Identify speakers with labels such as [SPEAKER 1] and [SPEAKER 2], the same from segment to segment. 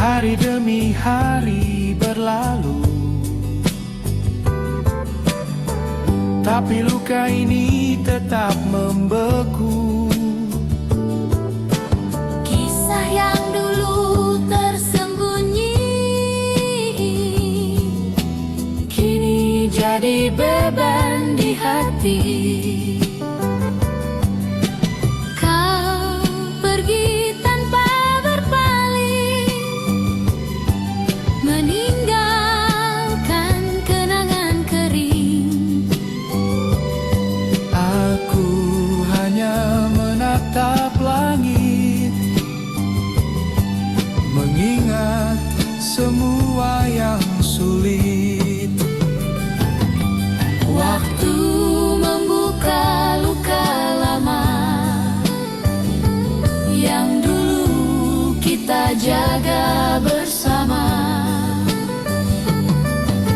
[SPEAKER 1] Hari demi hari berlalu, tapi luka ini tetap membeku.
[SPEAKER 2] Kisah yang dulu tersembunyi kini jadi beban di hati. Kau pergi tanpa berpaling, meninggalkan kenangan kering.
[SPEAKER 1] Aku hanya menatap langit, mengingat semua yang sulit.
[SPEAKER 2] Waktu membuka luka lama yang dulu kita jaga bersama.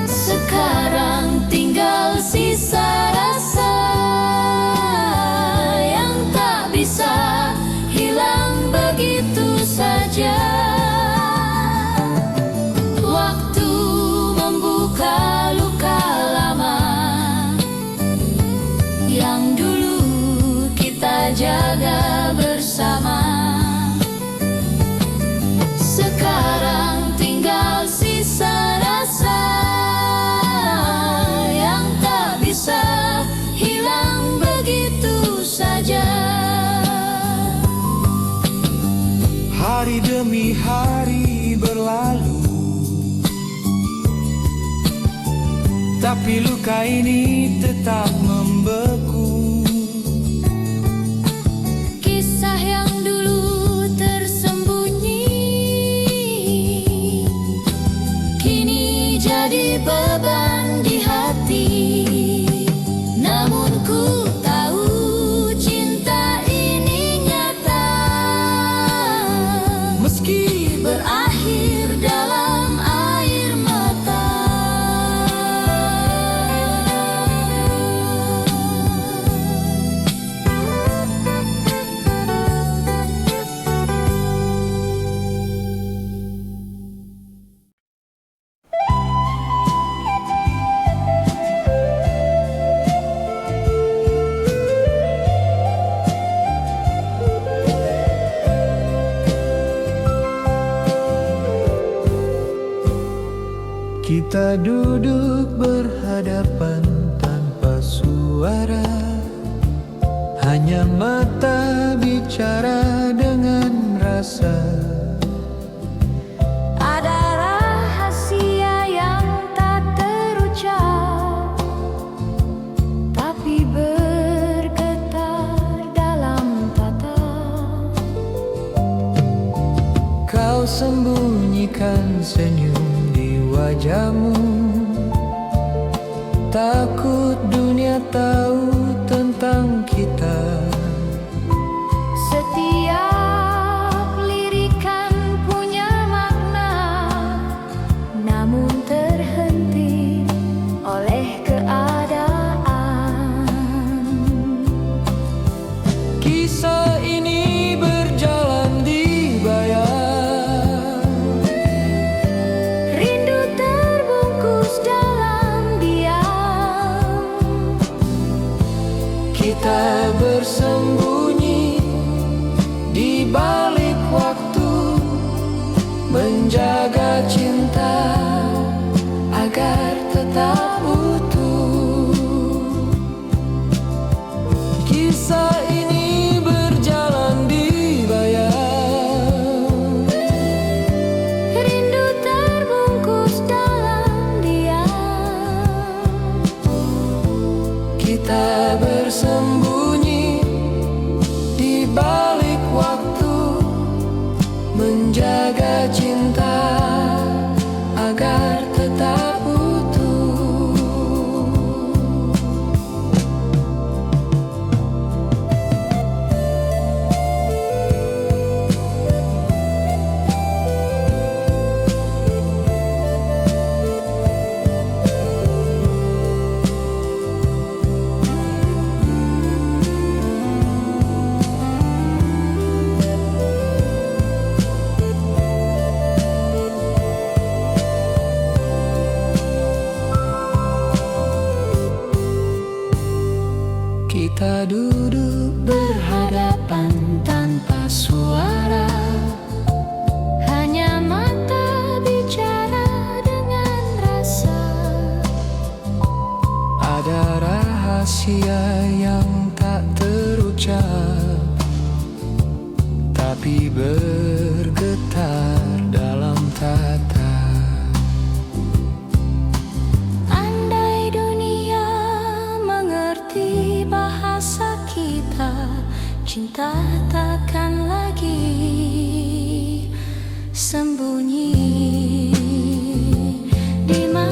[SPEAKER 2] Sekarang tinggal sisa rasa yang tak bisa hilang begitu saja. Waktu membuka luka lama yang dulu kita jaga bersama. Sekarang tinggal sisa rasa yang tak bisa hilang begitu saja.
[SPEAKER 1] Hari demi hari berlalu, tapi luka ini tetap membeku.
[SPEAKER 2] Kisah yang dulu tersembunyi kini jadi beban di hati. Namun ku tahu cinta ini nyata, meski berakhir dalam air mata.
[SPEAKER 1] Kita duduk berhadapan tanpa suara, hanya mata bicara dengan rasa.
[SPEAKER 2] Ada rahasia yang tak terucap, tapi bergetar dalam tatap.
[SPEAKER 1] Kau sembunyikan senyum di wajahmu, takut dunia tahu tentang kita.
[SPEAKER 2] Setiap lirikan punya makna, namun terhenti oleh keadaan.
[SPEAKER 1] Kisah ini berjalan di bayang,
[SPEAKER 2] Rindu terbungkus dalam diam.
[SPEAKER 1] kita bersembunyi di balik waktu, menjaga cinta agar tetap utuh. Kisah ini berjalan di bayang,
[SPEAKER 2] Rindu terbungkus dalam diam.
[SPEAKER 1] kita bersembunyi di balik waktu, menjaga cinta rahasia yang tak terucap, tapi bergetar dalam tatap.
[SPEAKER 2] Andai dunia mengerti bahasa kita, cinta takkan lagi sembunyi di mata.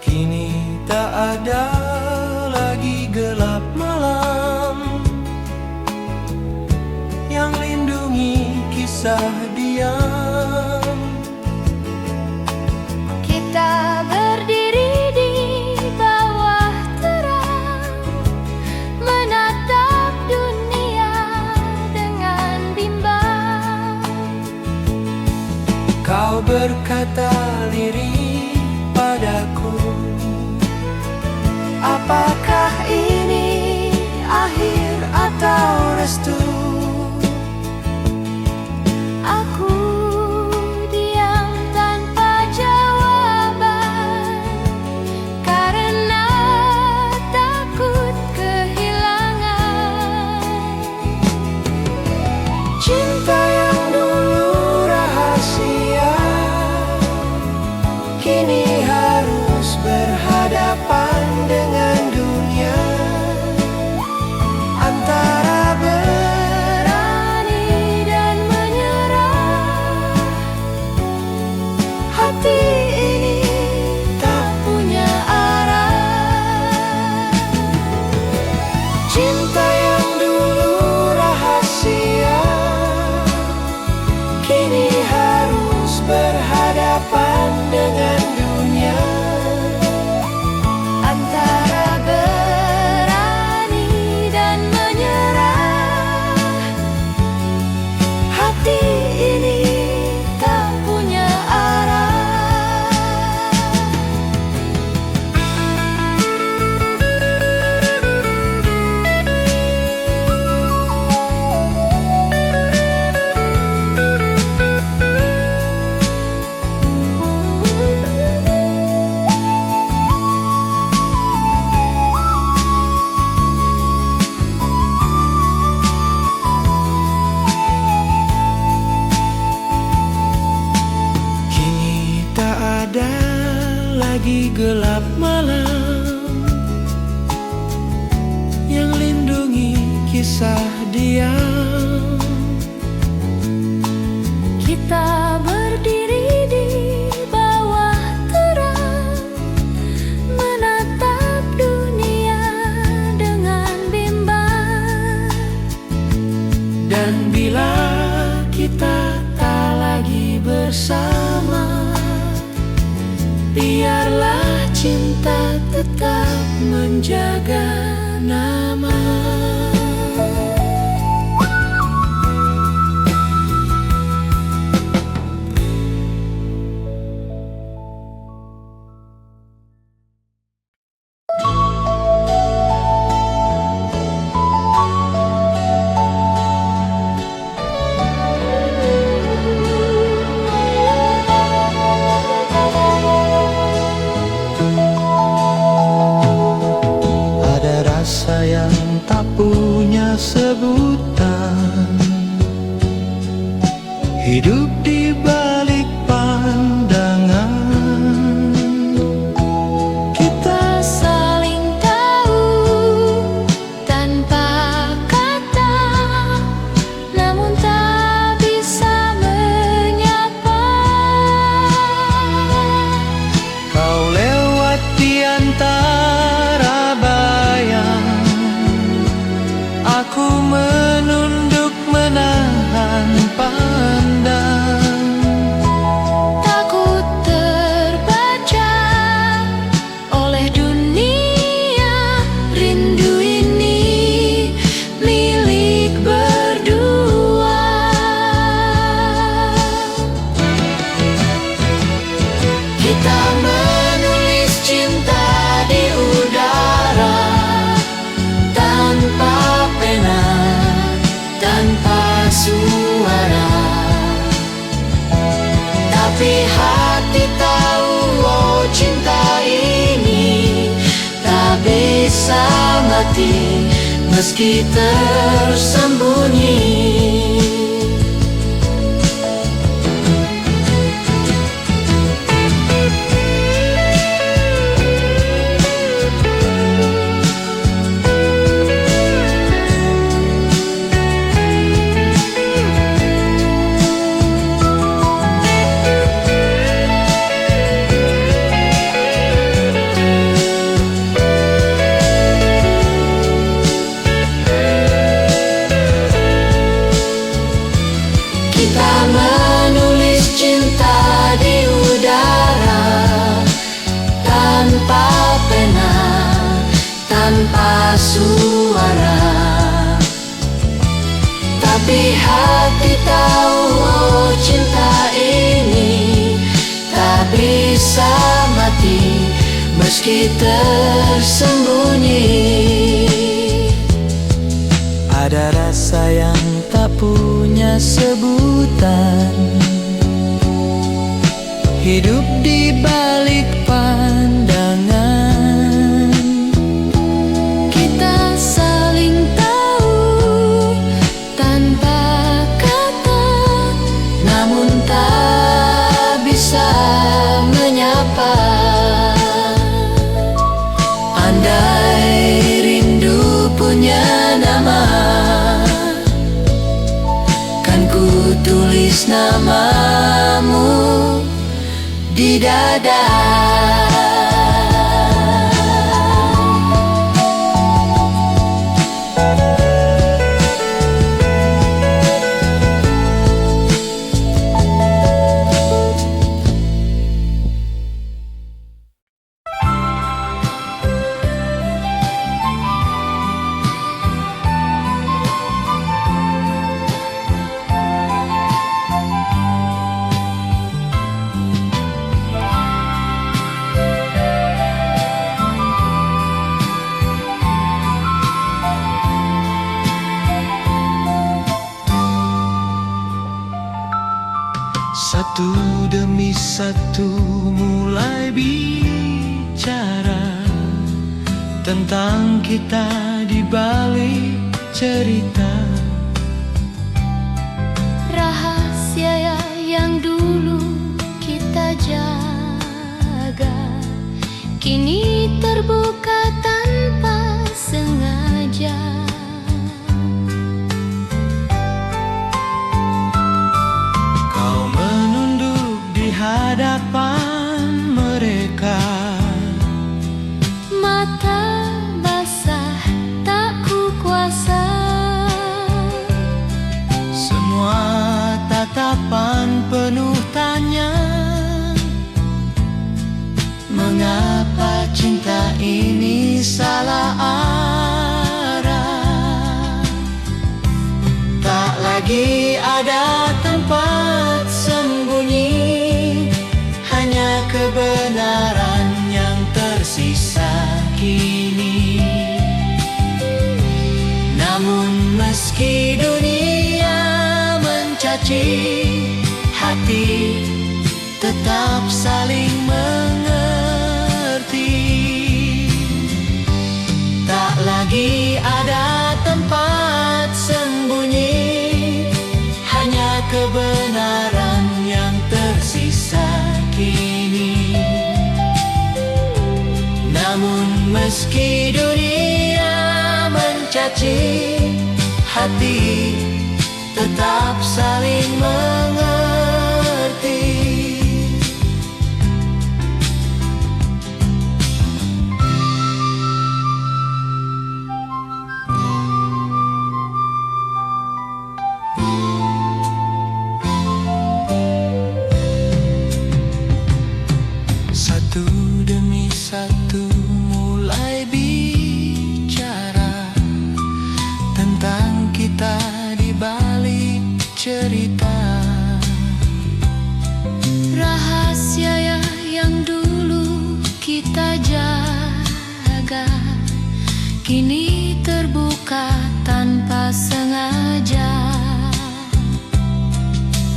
[SPEAKER 1] Kini tak ada lagi gelap malam yang lindungi kisah diam.
[SPEAKER 2] Kita berdiri di bawah terang, menatap dunia dengan bimbang.
[SPEAKER 1] Kau berkata lirih padaku, apakah ini akhir atau restu?
[SPEAKER 2] Aku diam tanpa jawaban, karena takut kehilangan
[SPEAKER 1] Cinta yang dulu rahasia kini harus berhadapan dengan dunia. Antara
[SPEAKER 2] berani dan menyerah,
[SPEAKER 1] hati ini tak punya arah. Cinta yang dulu rahasia kini harus berhadapan dengan dunia.
[SPEAKER 2] antara berani dan menyerah,
[SPEAKER 1] Hati ini
[SPEAKER 2] tak punya arah.
[SPEAKER 1] kini tak ada lagi gelap malam yang lindungi kisah diam.
[SPEAKER 2] Kita berdiri di bawah terang, menatap dunia dengan bimbang.
[SPEAKER 1] Dan bila kita tak lagi bersama, biarlah cinta tetap menjaga nama. Ada rasa hati tahu, oh cinta ini tak bisa mati meski tersembunyi. Kita menulis cinta di udara, tanpa pena, tanpa suara. Tapi hati tahu, oh cinta ini tak bisa mati meski tersembunyi. Ada rasa yang tak punya sebutan, hidup di balik pandangan.
[SPEAKER 2] Kita saling tahu tanpa kata,
[SPEAKER 1] namun tak bisa menyapa. Andai rindu punya nama, kan ku tulis namamu di dada. Satu demi satu mulai bicara tentang kita di balik cerita.
[SPEAKER 2] rahasia yang dulu kita jaga kini terbuka tanpa sengaja.
[SPEAKER 1] Hadapan mereka,
[SPEAKER 2] Mata basah tak ku kuasa,
[SPEAKER 1] semua tatapan penuh tanya. Mengapa cinta ini salah arah? Tak lagi ada tempat sembunyi, kebenaran yang tersisa kini. Namun meski dunia mencaci, hati tetap saling mengerti. Tak lagi ada tempat sembunyi, hanya kebenaran yang tersisa kini. Namun meski dunia mencaci, hati tetap saling mengerti. Satu demi satu mulai bicara tentang kita di balik cerita.
[SPEAKER 2] rahasia yang dulu kita jaga kini terbuka tanpa sengaja.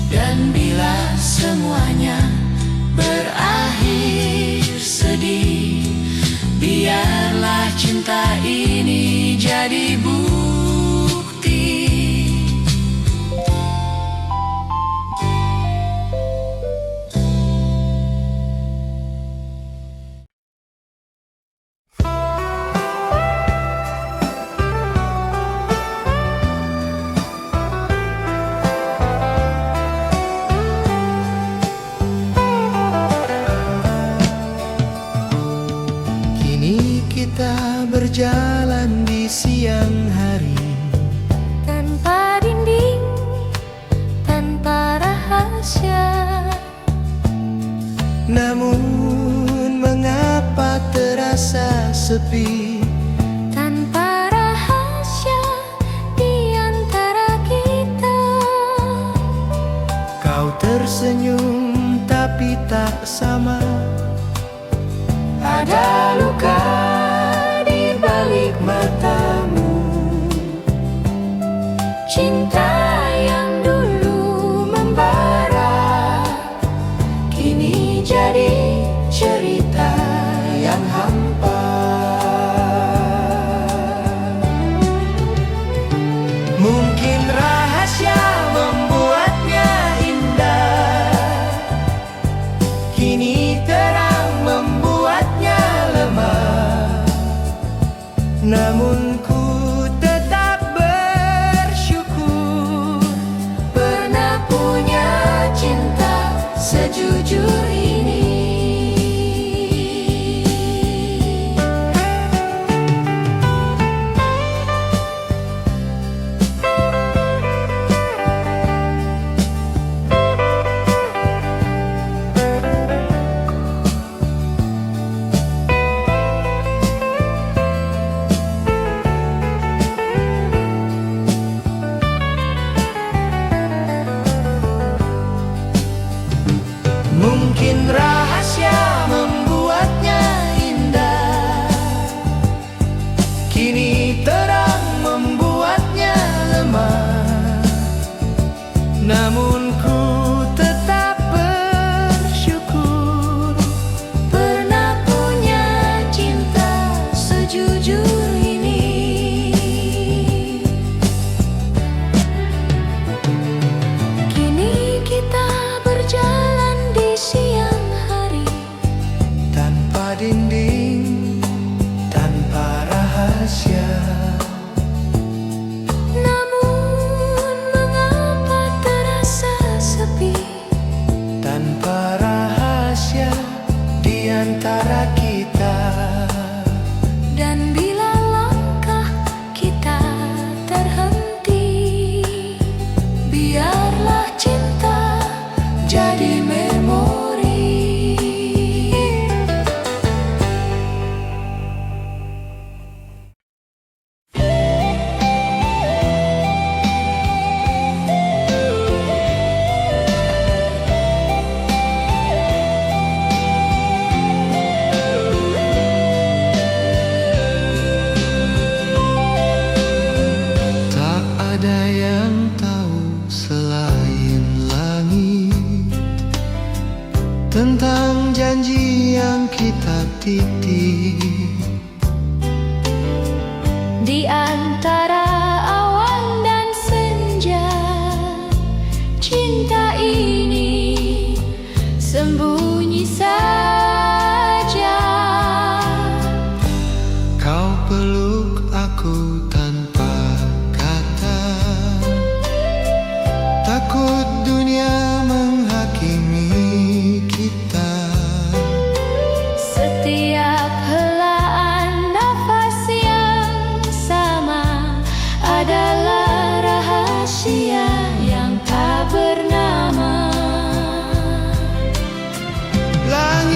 [SPEAKER 1] Dan bila semuanya berakhir sedih. Biarlah cinta ini jadi bukti. Kini kita berjalan di siang hari,
[SPEAKER 2] tanpa dinding, tanpa rahasia.
[SPEAKER 1] namun mengapa terasa sepi?
[SPEAKER 2] Tanpa rahasia di antara kita.
[SPEAKER 1] Kau tersenyum tapi tak sama. Ada luka di balik matamu.
[SPEAKER 2] Cinta yang dulu membara
[SPEAKER 1] Kini jadi cerita yang hampa. Mungkin rahasia membuatnya indah, kini terang membuatnya lemah. Namun ku tetap bersyukur pernah punya cinta sejujur ini. Mungkin rahasia membuatnya indah, kini terang membuatnya lemah. Namun ku tetap bersyukur
[SPEAKER 2] pernah punya cinta sejujur ini. Kini kita berjalan di siang hari,
[SPEAKER 1] tanpa dinding, tanpa rahasia.
[SPEAKER 2] namun mengapa terasa sepi?
[SPEAKER 1] Tanpa rahasia di antara kita.
[SPEAKER 2] Dan bila langkah kita terhenti, biarlah cinta jadi memori.
[SPEAKER 1] Tak ada yang tahu selain langit tentang janji yang kita titip.
[SPEAKER 2] Di antara awan dan senja, cinta ini sembunyi saja.
[SPEAKER 1] Kau peluk aku tanpa kata, takut dunia menghakimi kita.
[SPEAKER 2] Setiap helaan nafas yang sama adalah rahasia yang tak bernama.
[SPEAKER 1] Langit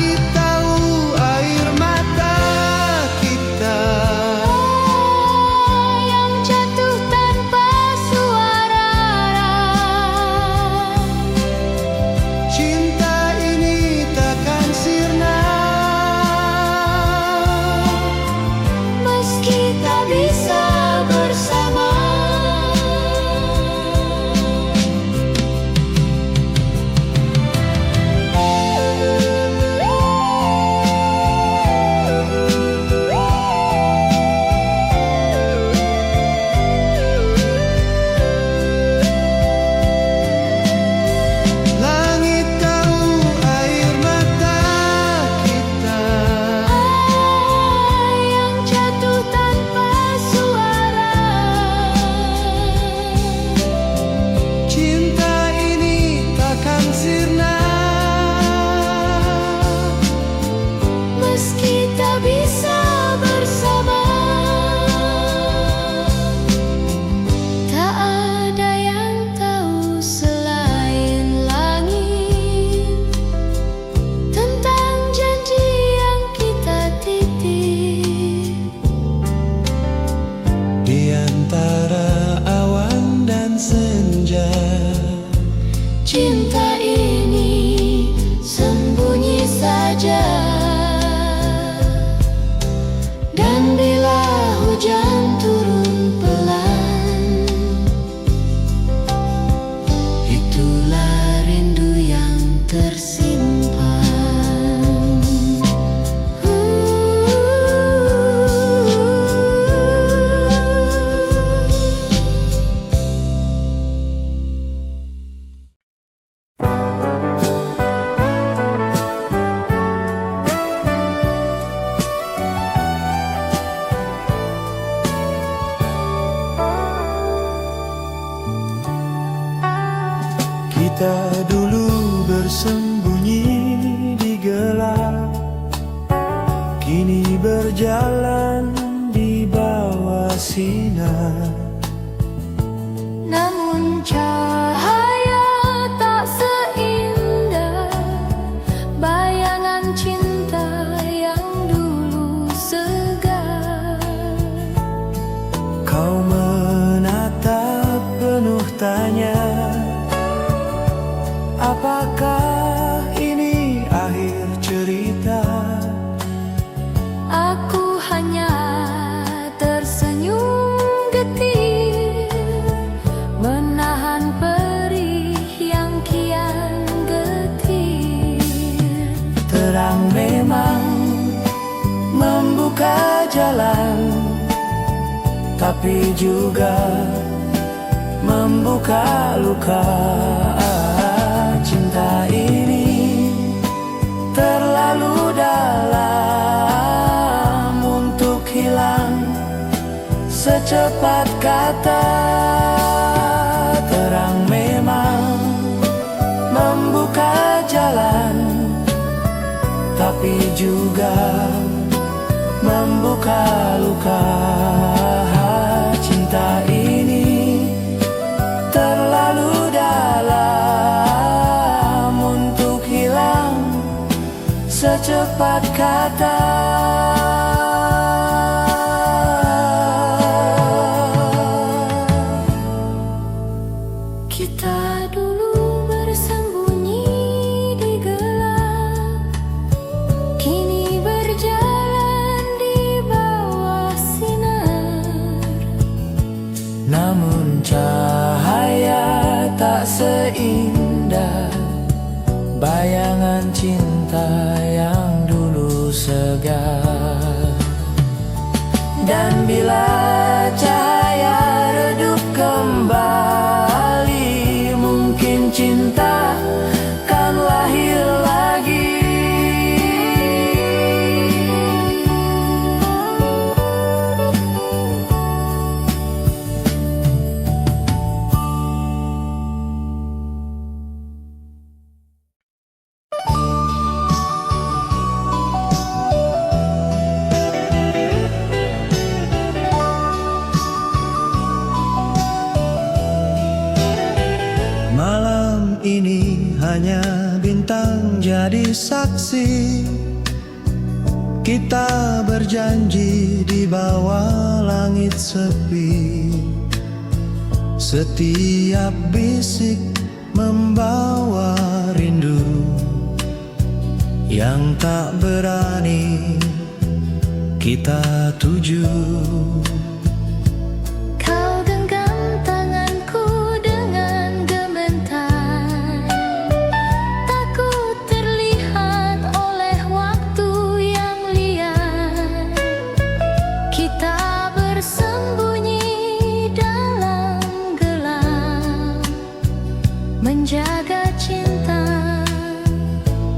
[SPEAKER 2] tersimpan.
[SPEAKER 1] Kita dulu bersembunyi di gelap, kini berjalan di bawah sinar.
[SPEAKER 2] Namun cahaya tak seindah bayangan cinta yang dulu segar.
[SPEAKER 1] Kau menatap penuh tanya, apakah ini akhir cerita?
[SPEAKER 2] Aku hanya tersenyum getir, menahan perih yang kian getir.
[SPEAKER 1] Terang memang membuka jalan, tapi juga membuka luka. Cinta ini terlalu dalam untuk hilang secepat kata. Terang memang membuka jalan, tapi juga membuka luka. Cinta ini terlalu dalam untuk hilang secepat kata.
[SPEAKER 2] Kita dulu bersembunyi di gelap, kini berjalan di bawah sinar.
[SPEAKER 1] Namun cahaya tak seindah bayangan cinta yang dulu segar. Dan bila cahaya redup kembali, mungkin cinta kan lahir lagi. Malam ini hanya bintang jadi saksi. Kita berjanji di bawah langit sepi. Setiap bisik membawa rindu yang tak berani kita tuju.
[SPEAKER 2] Kau genggam tanganku dengan gemetar, takut terlihat oleh waktu yang liar. Kita bersembunyi dalam gelap, menjaga cinta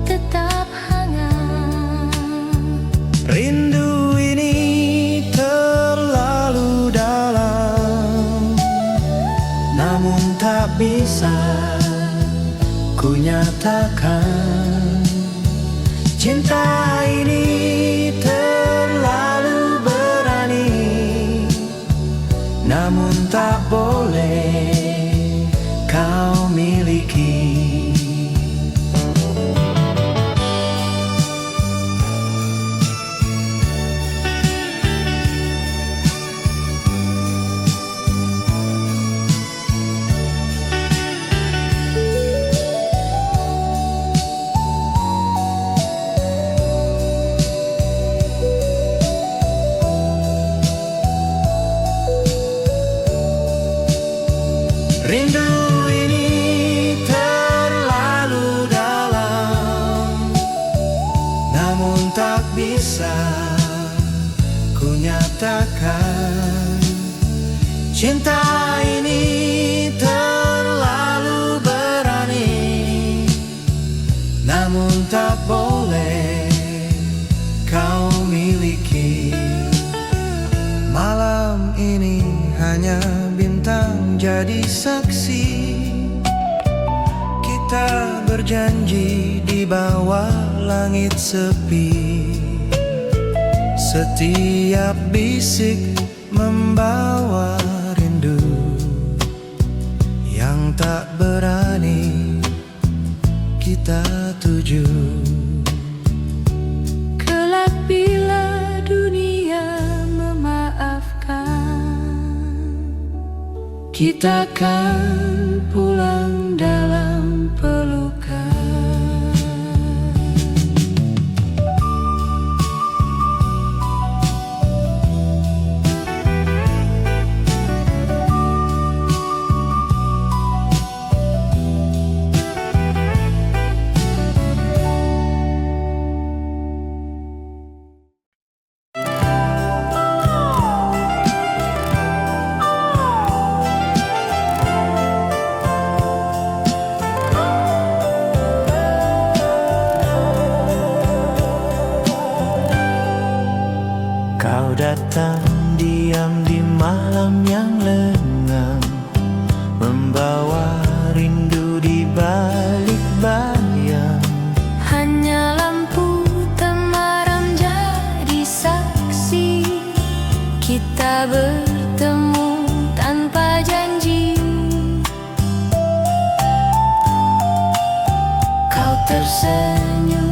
[SPEAKER 2] tetap hangat.
[SPEAKER 1] Rindu ini terlalu dalam, namun tak bisa ku nyatakan. Cinta ini terlalu berani, namun tak boleh kau miliki. bisa ku nyatakan. Cinta ini terlalu berani, namun tak boleh kau miliki. Malam ini hanya bintang jadi saksi. Kita berjanji di bawah langit sepi. Setiap bisik membawa rindu yang tak berani kita tuju.
[SPEAKER 2] Kelak bila dunia memaafkan,
[SPEAKER 1] Kita akan pulang dalam pelukan. Kau datang diam di malam yang lengang, membawa rindu di balik bayang.
[SPEAKER 2] hanya lampu temaram jadi saksi. Kita bertemu tanpa janji. Kau tersenyum